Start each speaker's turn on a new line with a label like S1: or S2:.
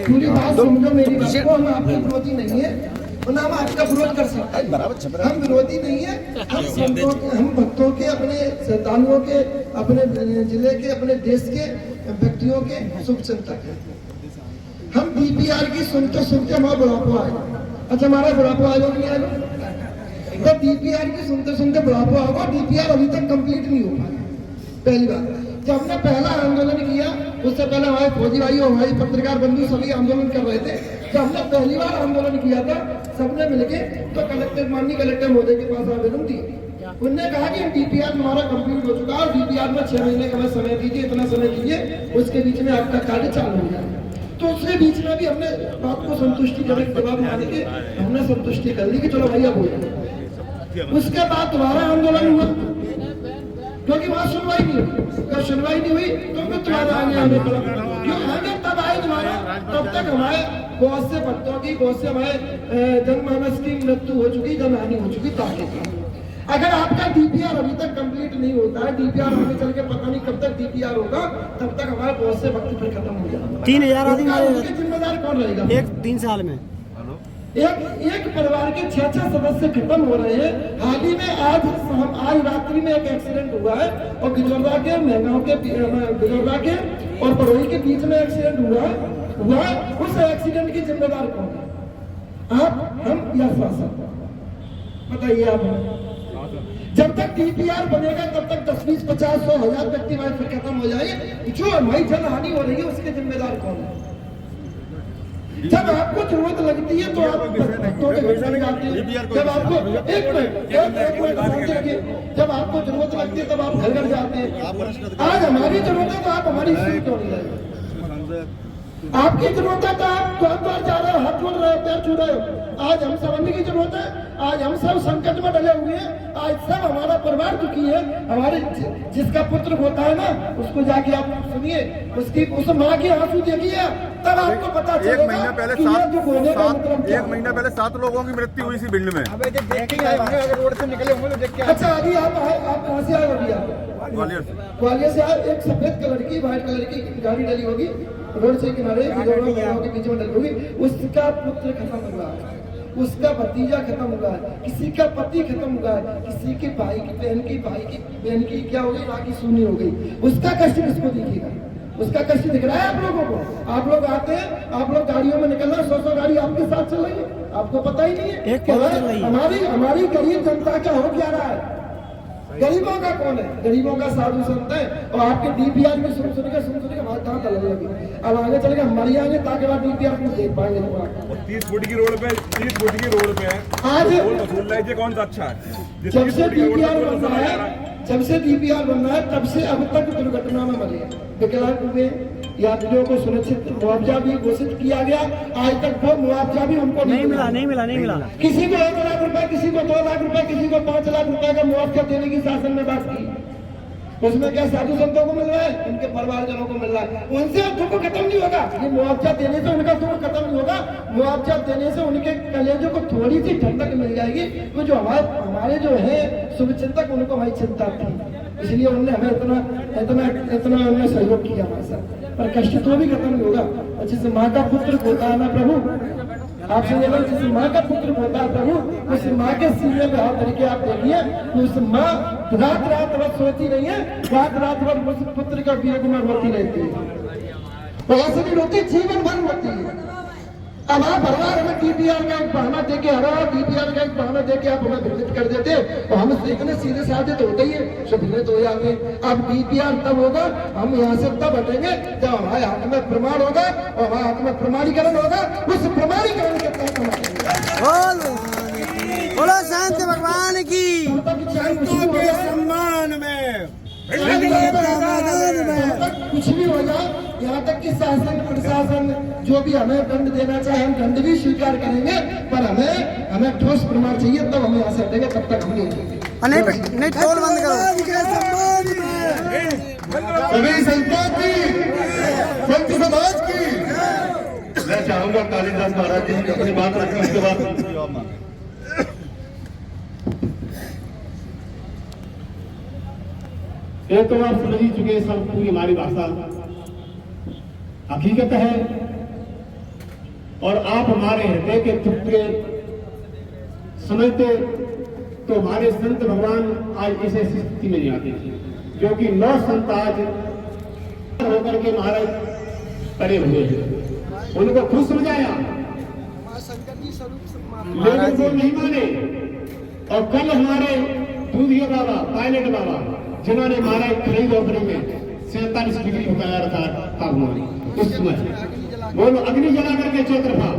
S1: पूरी बात समझो मेरी बात को। हम आपके विरोधी नहीं है और ना हम आपका विरोध कर सकते हैं। हम विरोधी नहीं है। हम भक्तों के, अपने श्रद्धालुओं के, अपने जिले के, अपने देश के व्यक्तियों के शुभ चिंतक हैं। हम DPR की सुनते सुनते हमारा बुढ़ापा आएगा। अच्छा, हमारा बुढ़ापा आएगा नहीं आएगा? तो DPR की सुनते सुनते बुढ़ापा होगा। DPR अभी तक कंप्लीट नहीं हो पाया। पहली बात, जब हमने पहला आंदोलन किया उससे पहले हमारे फौजी भाई और हमारी पत्रकार बंधु सभी आंदोलन कर रहे थे। जब हमने पहली बार आंदोलन किया था सबने मिलके, तो कलेक्टर, माननीय कलेक्टर महोदय के पास आवेदन दिए। उन्होंने कहा कि DPR हमारा कंप्लीट हो चुका है और DPR में 6 महीने का समय दीजिए, इतना समय दीजिए, उसके बीच में आपका कार्य चालू हो जाए। तो उसके बीच में भी हमने बात को संतुष्टिजनक जवाब मान के हमने संतुष्टि कर ली कि चलो भैया बोलो। उसके बाद दोबारा आंदोलन हुआ क्योंकि वहां सुनवाई नहीं हुई। जब सुनवाई नहीं हुई तो फिर तुम्हारा आगे पड़ा। क्यों आगे तब आए तुम्हारा? तब तक हमारे बहुत से भक्तों की, बहुत से हमारे जनमानस की मृत्यु हो चुकी, जनहानि हो चुकी। ताकि अगर आपका DPR अभी तक कंप्लीट नहीं होता है, DPR आगे चल के पता नहीं कब तक DPR होगा, तब तक हमारे बहुत से भक्त फिर खत्म हो जाएगा।
S2: 3000 आदमी मारे
S1: उसके जिम्मेदार कौन रहेगा?
S2: 3 साल में
S1: एक परिवार के 6 सदस्य खत्म हो रहे हैं। हाल ही में आज रात्रि में एक एक्सीडेंट हुआ है और गिजौरा के, महगांव के, गिजौरा के और बड़ोई के बीच में एक्सीडेंट हुआ। उस एक्सीडेंट की जिम्मेदार कौन है? आप, हम या शासन? बताइए आप। जब तक DPR बनेगा तब तक 10, 20, 50, 100, 1000 व्यक्ति हमारे फिर खत्म हो जाएंगे। जो हमारी जनहानि हो रही है उसके जिम्मेदार कौन है? जब आपको जरूरत लगती है तो आप भक्तों के घर में जाते हैं। जब आपको एक मिनट शांति रखिए। जब आपको जरूरत लगती है तब आप घर घर जाते हैं। आज हमारी जरूरत है तो आप हमारी सुन क्यों नहीं रहे? आपकी जरूरत है तो आप द्वार जा रहे हो, हाथ जोड़ रहे हो, पैर छू रहे हो। आज हम समझने की जरूरत है। आज हम सब संकट में डले हुए हैं। आज सब हमारा परिवार दुखी है। हमारे जिसका पुत्र होता है ना, उसको जाके आप सुनिए, उसकी उस माँ की आंसू देखिए, तब आपको पता चलेगा।
S3: एक महीना पहले 7 लोगों की मृत्यु हुई इसी बिल्ड में।
S1: रोड से निकले होंगे तो देख के। अच्छा, अभी आप कहाँ से आए? भैया ग्वालियर से आए। एक सफेद कलर की, व्हाइट कलर की गाड़ी डली होगी रोड से किनारे, के बीच में डली होगी। उसका पुत्र खत्म हुआ, उसका भतीजा खत्म हुआ है, किसी का पति खत्म हुआ है, किसी के भाई की बहन की, भाई की बहन की क्या हो गई, राखी सूनी हो गई। उसका कष्ट किसको दिखेगा? उसका कष्ट दिख रहा है आप लोगों को? आप लोग आते हैं, आप लोग गाड़ियों में निकल रहे हैं, 100 गाड़ी आपके साथ चल रही है, आपको पता ही नहीं है। हमारी गरीब जनता क्या हो क्या रहा है? गरीबों का कौन है? गरीबों का साधु संत है। और आपके DPR में सुन सुन के हमारे कहाँ तल लगी। अब आगे चलेगा मर जाएंगे ताकि आप DPR को देख पाएंगे।
S3: 30 फुट की रोड पे आज कौन सा अच्छा है?
S1: जब से DPR बन रहा है तब से अब तक दुर्घटना में मरे, विकलांग हुए, यात्रियों को सुरक्षित मुआवजा भी घोषित किया गया। आज तक वो मुआवजा भी हमको नहीं मिला। किसी को 1 लाख रुपए, किसी को 2 लाख रुपए, किसी को 5 लाख रुपए का मुआवजा देने की शासन ने बात की। उसमें क्या साधु संतों को मिल रहा है? उनके परिवारजनों को मिल रहा है। उनसे दुख खत्म नहीं होगा। ये मुआवजा देने से उनका दुख खत्म नहीं होगा। मुआवजा देने से उनके कलेजों को थोड़ी सी ठंडक मिल जाएगी। तो जो हमारे जो है शुभचिंतक, उनको हमारी चिंता थी, इसलिए उन्होंने हमें इतना उन्होंने सहयोग किया हमारे साथ। पर कष्ट तो भी खत्म नहीं होगा। और जिस माँ का पुत्र होता है ना प्रभु, आपसे ये लोग, जिस माँ का पुत्र होता है प्रभु, उस माँ के सीने पे हाथ धरके आप देखिए, उस माँ रात भर सोती नहीं है, रात भर उस पुत्र का वियोग में रोती रहती है। तो ऐसे भी रोती, जीवन भर रोती है। अब आप हर बार हमें DPR का एक बहाना देके, DPR का एक बहाना देके आप हमें भ्रमित कर देते और हम इतने सीधे साधे तो होते ही है, भ्रमित हो जाएंगे। अब DPR तब होगा, हम यहाँ से तब हटेंगे जब हमारे हाथ में प्रमाण होगा और हमारे हाथ में प्रमाणीकरण होगा। उस प्रमाणीकरण के तहत
S2: बोलो शांति भगवान की
S3: सम्मान में
S1: कुछ भी हो जाए, यहाँ तक कि शासन प्रशासन जो भी हमें दंड देना चाहे, हम दंड भी स्वीकार करेंगे, पर हमें ठोस प्रमाण चाहिए, तब हम यहाँ से हटेंगे, तब तक हम नहीं
S2: टोल बंद करो।
S3: सभी संतों की, संत समाज की मैं चाहूंगा कालिदास महाराज जी अपनी बात रखें, उसके बाद
S4: ये तो आप समझ ही चुके सब, पूरी हमारी भाषा हकीकत है और आप हमारे हृदय के टुकड़े समझते तो हमारे संत भगवान आज इस ऐसी स्थिति में नहीं आते थे, जो कि 9 संत आज होकर के महाराज पड़े हुए हैं। उनको खुद समझाया लेकिन वो नहीं माने। और कल हमारे दूधिया बाबा, पायलट बाबा, जिन्होंने महाराज खरीद ओपरी में 47 डिग्री उतारा रखा था उन्होंने उस समय, वो अग्नि जला करके चौतरफा